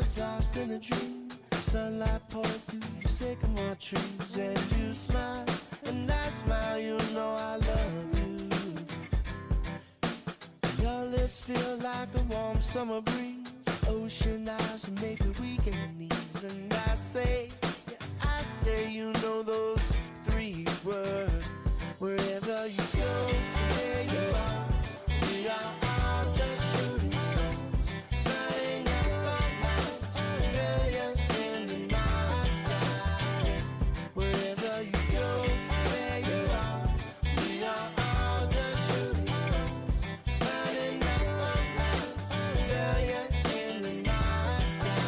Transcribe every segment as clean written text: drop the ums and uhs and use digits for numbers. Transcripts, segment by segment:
was lost in a dream. Sunlight poured through sycamore trees, and you smile, and I smile. You know I love you. Your lips feel like a warm summer breeze. Ocean eyes and maybe we can ease. And I say, you know those 3 words. Wherever you go, there you are. We are all just shooting stars, burning up our lives, brilliant in the night sky. Wherever you go, there you are. We are all just shooting stars, burning up our lives, brilliant in the night sky.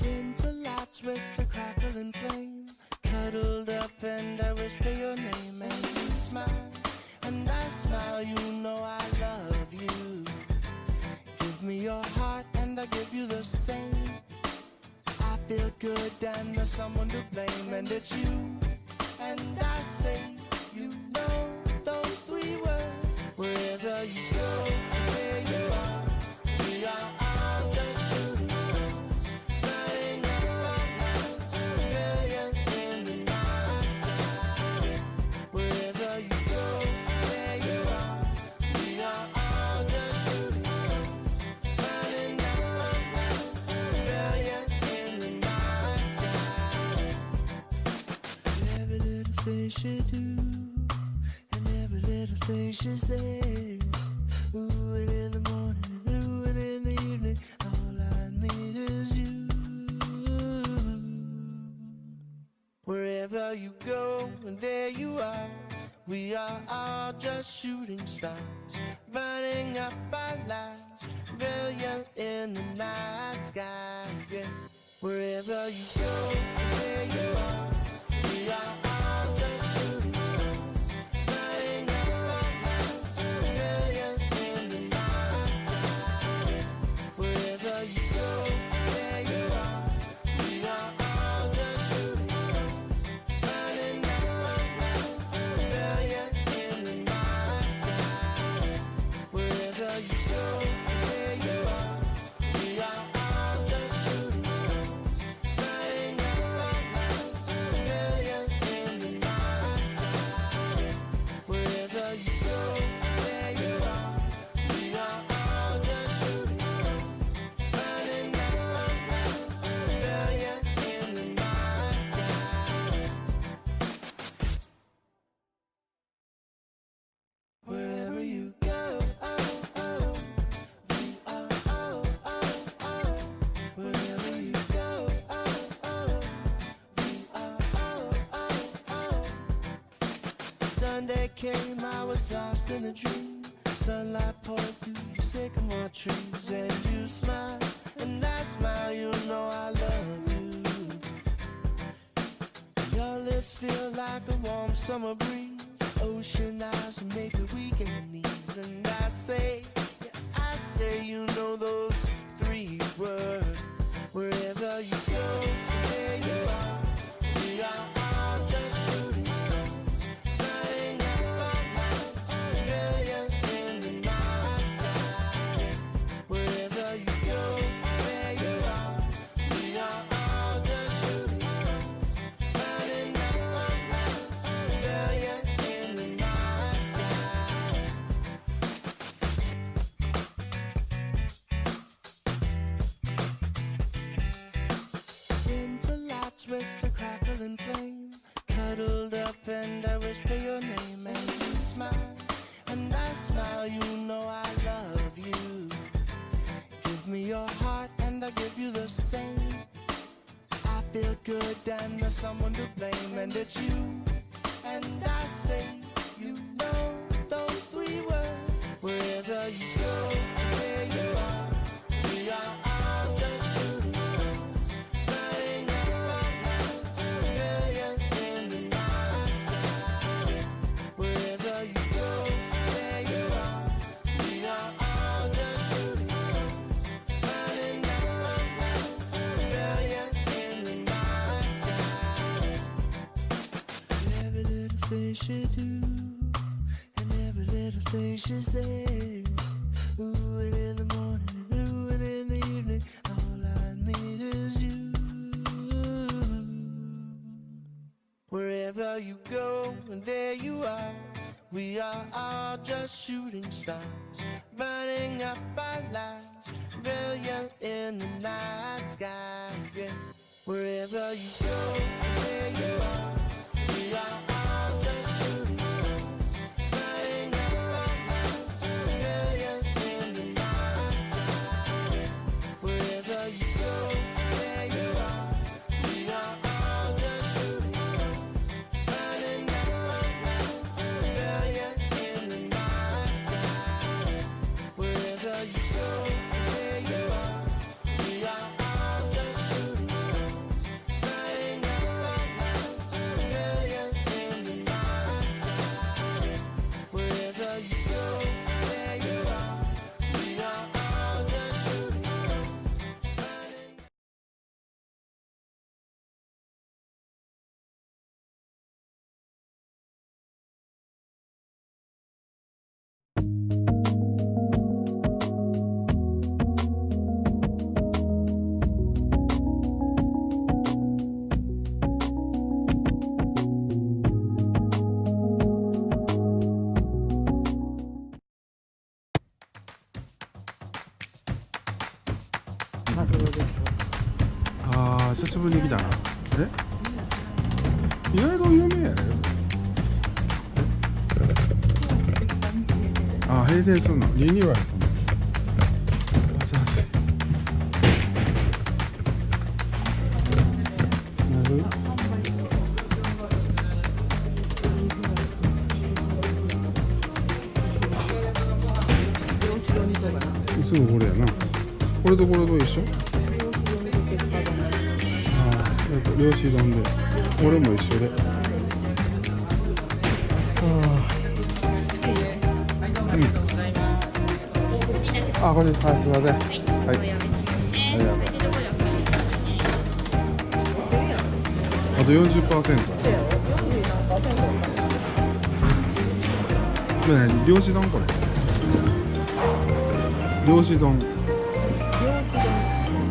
Winter lights with a crackling flame, cuddled up and I whisper your name, and you smile, and I smile. You know I love you. Give me your heart and I give you the same. I feel good and there's someone to blame, and it's you. And I say, you know those 3 words. Wherever you go, there you are. We are all just shooting stars, burning up our lives, brilliant in the night sky. Wherever you go, there you are. We are all just shooting stars, burning up our lives, brilliant in the night sky. Every little thing she do, and every little thing she say. Ooh, and in the morning, ooh, and in the evening, all I need is you. Wherever you go, and there you are. We are all just shooting stars, burning up our lives, brilliant in the night sky. Yeah. Wherever you go, and there you are. We are all just shooting stars, burning up our lives, brilliant in the night sky. Wherever you go, there you are. We are all just shooting stars, burning up our lives, brilliant in the night sky. Wherever you go, there you are. We are all just shooting stars, burning up our lives, brilliant in the night sky. Wherever you go, there you are. We are all just shooting stars, burning up our lives, brilliant in the night sky. Wherever you go, oh, oh, we are, oh, oh, oh. Wherever you go, oh, oh, we are, oh, oh, oh. Sunday came, I was lost in a dream. Sunlight poured through sycamore trees, and you smile, and I smile. You know I love you. Your lips feel like a warm summer breeze. Ocean eyes and maybe we can ease. And I say, you know those 3 words. Wherever you go, there you are. We are all just shooting stars, burning up our lives, brilliant in the night sky. Wherever you go, there you are. We are all just shooting stars, burning up our lives, brilliant in the night sky. Winter lights with a crackling flame, cuddled up and I whisper your name, and you smile, and I smile. You know I love you. Give me your heart and I give you the same. I feel good and there's someone to blame, and it's you. And I say, you know those 3 words. Wherever you go, there you are. We are all just shooting stars, burning up our lives, brilliant in the night sky. Wherever you go, there you are. We are all just shooting stars, burning up our lives, brilliant in the night sky. Every little thing she do, things she said. Ooh, and in the morning, ooh, and in the evening, all I need is you. Wherever you go, and there you are. We are all just shooting stars, burning up our lives, brilliant in the night sky. Yeah. Wherever you go, there you are. We are all just shooting stars, burning up our lives, brilliant in the night sky. Yeah. Wherever you go, there you are. We are all just shooting stars, burning up our lives, brilliant in the night sky. Wherever you go, there you are. We are all just shooting stars, burning up our lives, brilliant in the night sky. Wherever you go, there you are. We are all just shooting stars, burning. ああ、久しぶりに来たな。意外と有名やね。ああ、閉店するの。リニューアル。いつもこれやな。これとこれと一緒？漁師丼で、俺も一緒で。あ、これ、はい、すみません。はい。ありがとう。あと 40%。これね、漁師丼これ。漁師丼。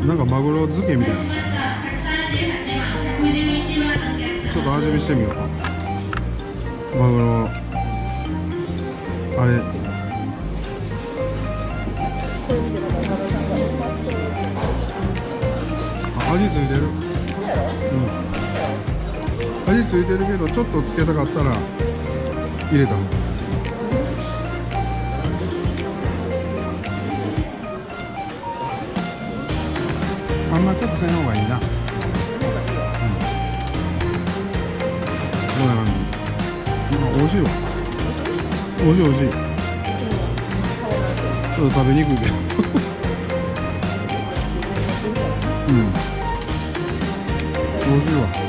なんかマグロ漬けみたいな。ちょっと味見してみようか。マグロあれ味ついてる。味ついてるけどちょっとつけたかったら入れた方が。あんまり濃くせん方がいいな。美味しいわ。美味しい美味しい。ちょっと食べにくいけど。美味しいわ。